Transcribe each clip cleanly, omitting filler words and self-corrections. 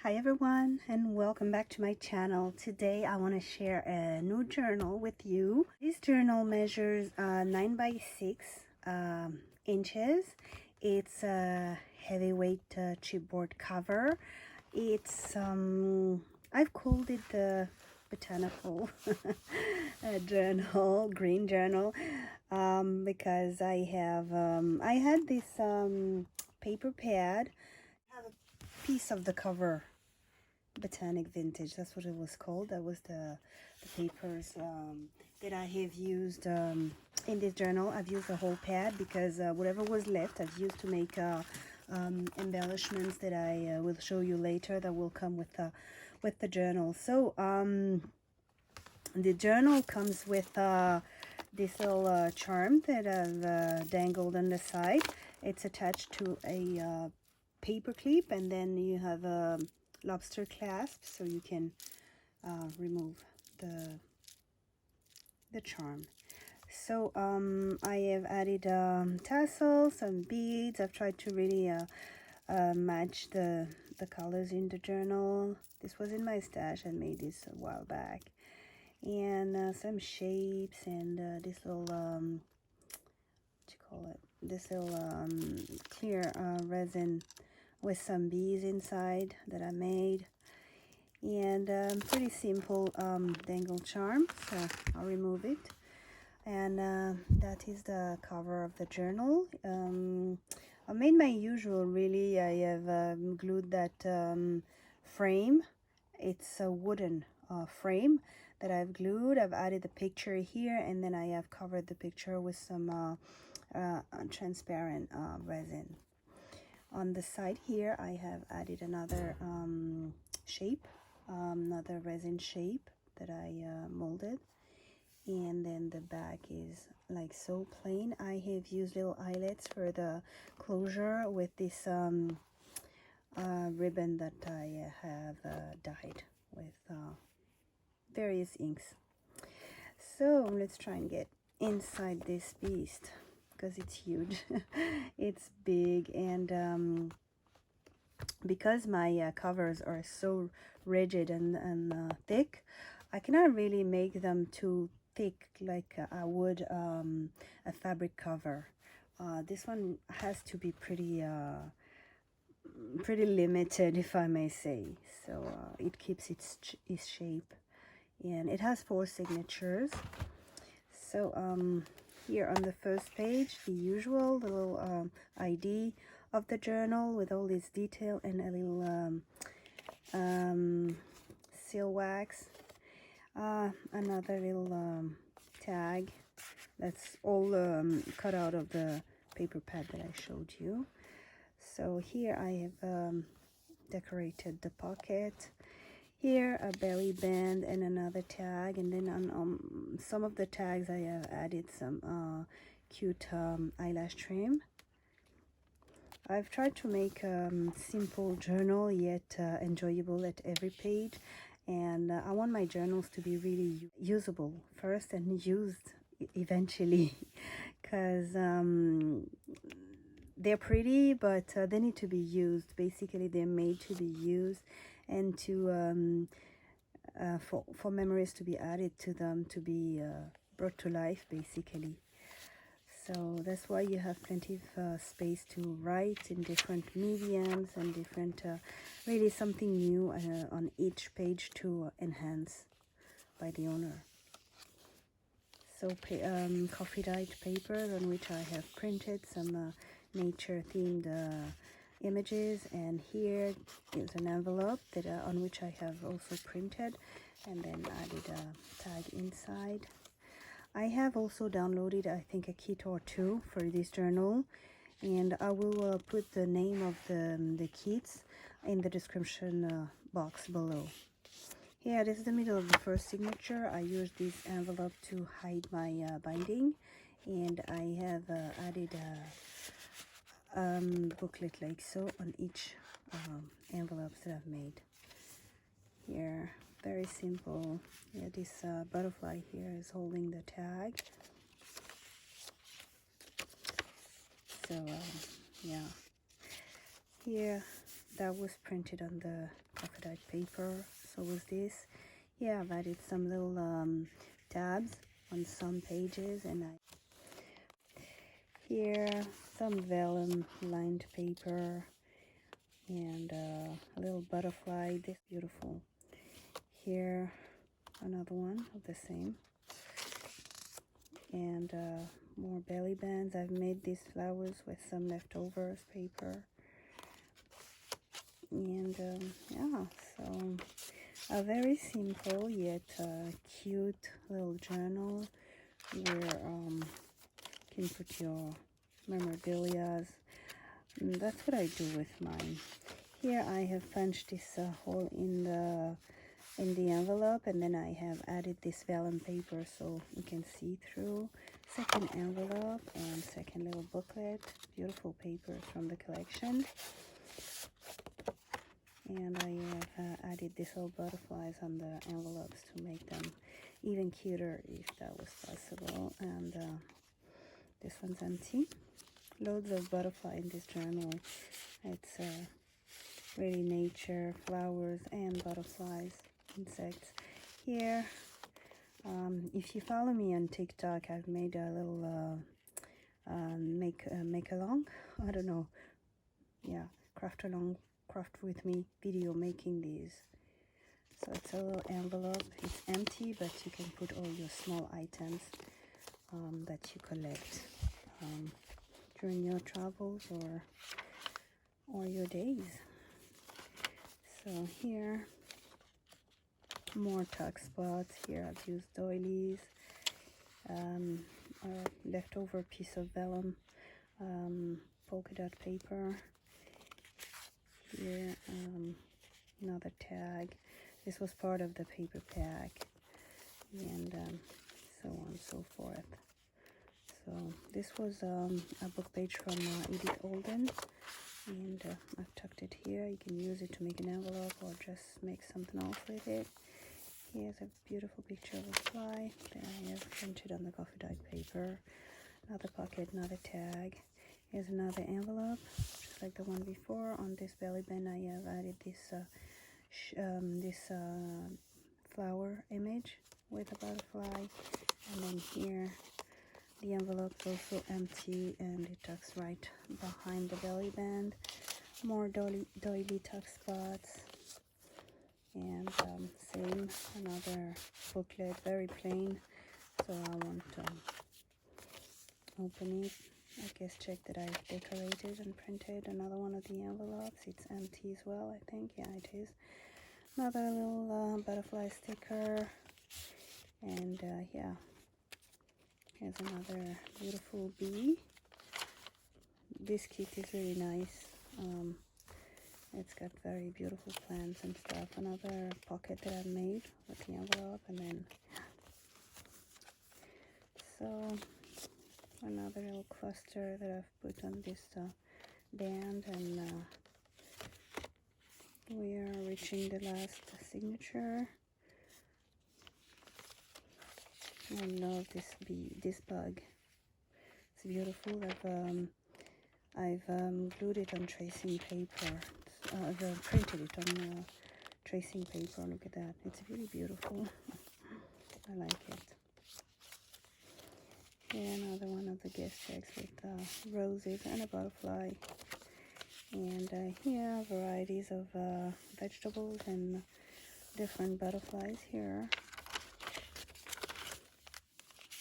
Hi everyone, and welcome back to my channel. Today I want to share a new journal with you. This journal measures 9 by 6 inches. It's a heavyweight chipboard cover. It's I've called it the botanical journal, green journal, because I had this paper pad. I have a piece of the cover, Botanic Vintage, that's what it was called. That was the papers that I have used in this journal. I've used the whole pad because whatever was left I've used to make embellishments that I will show you later that will come with the journal. So the journal comes with this little charm that I've dangled on the side. It's attached to a paper clip, and then you have a lobster clasp so you can remove the charm. So I have added tassels, some beads. I've tried to really match the colors in the journal. This was in my stash. I made this a while back. And some shapes and this little what you call it, this little clear resin with some bees inside that I made, and pretty simple dangle charm. So I'll remove it, and that is the cover of the journal. I made my usual, really. I have glued that frame. It's a wooden frame that I've glued. I've added the picture here, and then I have covered the picture with some transparent resin. On the side here I have added another shape, another resin shape that I molded, and then the back is like so plain. I have used little eyelets for the closure with this ribbon that I have dyed with various inks. So let's try and get inside this beast because it's huge. It's big, and because my covers are so rigid and thick, I cannot really make them too thick like I would a fabric cover. This one has to be pretty limited, if I may say. So it keeps its shape, and it has 4 signatures. So here on the first page, the usual little ID of the journal with all this detail, and a little seal wax, another little tag that's all cut out of the paper pad that I showed you. So here I have decorated the pocket. Here a belly band and another tag, and then on some of the tags I have added some cute eyelash trim. I've tried to make a simple journal yet enjoyable at every page, and I want my journals to be really usable first and used eventually, because they're pretty, but they need to be used. Basically, they're made to be used, and to for memories to be added to them, to be brought to life, basically. So that's why you have plenty of space to write in different mediums and different, really something new on each page to enhance by the owner. So coffee dyed papers on which I have printed some nature themed images, and here is an envelope that on which I have also printed and then added a tag inside. I have also downloaded, I think, a kit or two for this journal, and I will put the name of the kits in the description box below. Here, this is the middle of the first signature. I used this envelope to hide my binding, and I have added a booklet like so on each envelopes that I've made. Here, very simple. Yeah, this butterfly here is holding the tag. So yeah, here that was printed on the crocodile paper. So was this. Yeah, I've added some little tabs on some pages, and here some vellum lined paper, and a little butterfly. This beautiful. Here another one of the same, and more belly bands. I've made these flowers with some leftovers paper, and yeah, so a very simple yet cute little journal where you can put your memorabilia. That's what I do with mine. Here I have punched this hole in the envelope, and then I have added this vellum paper so you can see through. Second envelope and second little booklet. Beautiful papers from the collection. And I have added these little butterflies on the envelopes to make them even cuter if that was possible. And this one's empty. Loads of butterfly in this journal. It's really nature, flowers and butterflies, insects. Here, if you follow me on TikTok, I've made a little make along. I don't know. Yeah, craft along, craft with me video making these. So it's a little envelope. It's empty, but you can put all your small items that you collect during your travels or your days. So here, more tuck spots. Here I've used doilies, a leftover piece of vellum, polka dot paper. Here, another tag. This was part of the paper pack, and so on and so forth. So this was a book page from Edith Olden, and I've tucked it here. You can use it to make an envelope or just make something else with it. Here's a beautiful picture of a fly that I have printed on the coffee dyed paper. Another pocket, another tag. Here's another envelope, just like the one before. On this belly band, I have added this flower image with a butterfly, and then here the envelope is also empty and it tucks right behind the belly band. More doily tuck spots, and same, another booklet, very plain, so I won't open it. I guess check that I've decorated and printed. Another one of the envelopes, it's empty as well, I think. Yeah, it is. Another little butterfly sticker, and yeah, here's another beautiful bee. This kit is really nice. It's got very beautiful plants and stuff. Another pocket that I've made with the envelope, and then so another little cluster that I've put on this band, and we are reaching the last signature. I love this bug. It's beautiful. I've glued it on tracing paper. I've printed it on tracing paper. Look at that. It's really beautiful. I like it. Here, another one of the gift checks with roses and a butterfly. And here, varieties of vegetables and different butterflies here.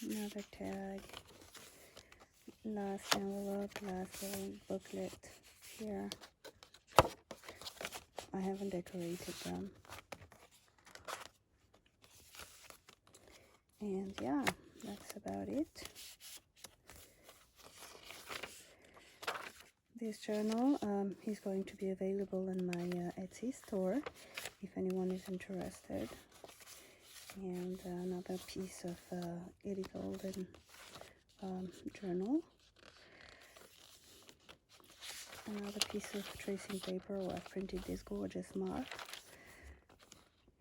Another tag. Last envelope, last little booklet here. I haven't decorated them. And yeah, that's about it. This journal is going to be available in my Etsy store if anyone is interested. And another piece of Edith Olden journal. Another piece of tracing paper where I printed this gorgeous moth.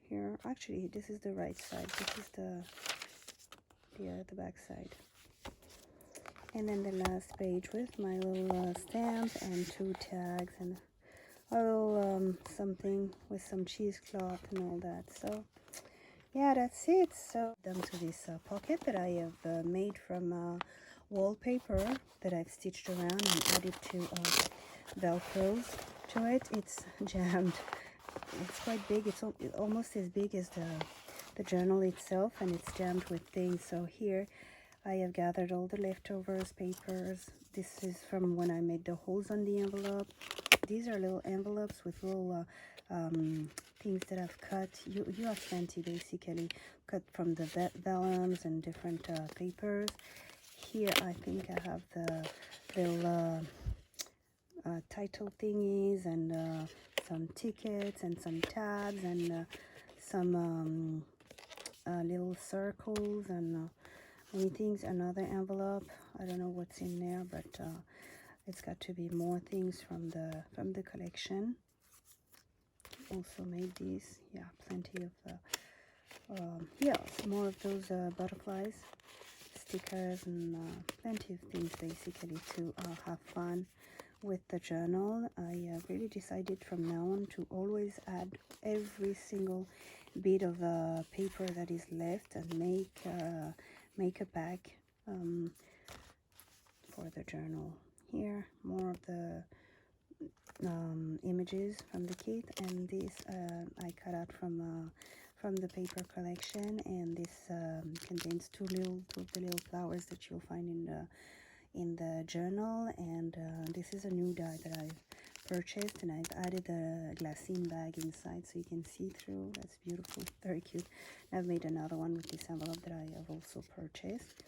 Here, actually, this is the right side. This is the back side. And then the last page with my little stamp and two tags and a little something with some cheesecloth and all that. So yeah, that's it. So done to this pocket that I have made from wallpaper that I've stitched around and added to velcros to it. It's jammed. It's quite big. It's almost as big as the journal itself, and it's jammed with things. So here I have gathered all the leftovers, papers. This is from when I made the holes on the envelope. These are little envelopes with little things that I've cut. You have plenty, basically, cut from the vellums and different papers. Here I think I have the little title thingies and some tickets and some tabs and some little circles and many things. Another envelope. I don't know what's in there, but it's got to be more things from the collection. Also made these. Yeah, plenty of yeah, more of those butterflies, stickers, and plenty of things basically to have fun with the journal. I really decided from now on to always add every single bit of paper that is left and make a bag for the journal. Here more of the images from the kit, and this I cut out from the paper collection, and this contains two of the little flowers that you'll find in the journal. And this is a new die that I've purchased, and I've added a glassine bag inside so you can see through. That's beautiful, very cute. I've made another one with this envelope that I have also purchased,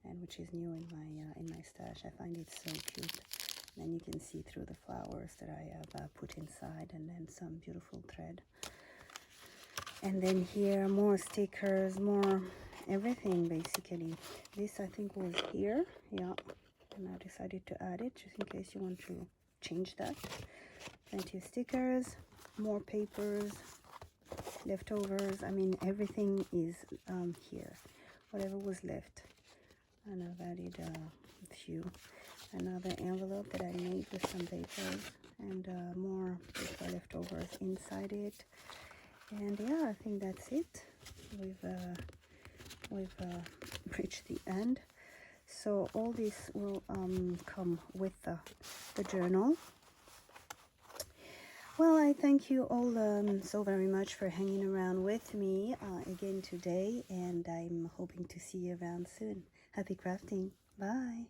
and which is new in my stash. I find it so cute. And then you can see through the flowers that I have put inside, and then some beautiful thread. And then here more stickers, more everything basically. This I think was here, yeah, and I decided to add it just in case you want to change that. Plenty of stickers, more papers, leftovers. I mean, everything is here, whatever was left. And I've added a few. Another envelope that I made with some papers, and more paper leftovers inside it. And yeah, I think that's it. We've reached the end. So all this will come with the journal. Well, I thank you all so very much for hanging around with me again today, and I'm hoping to see you around soon. Happy crafting. Bye.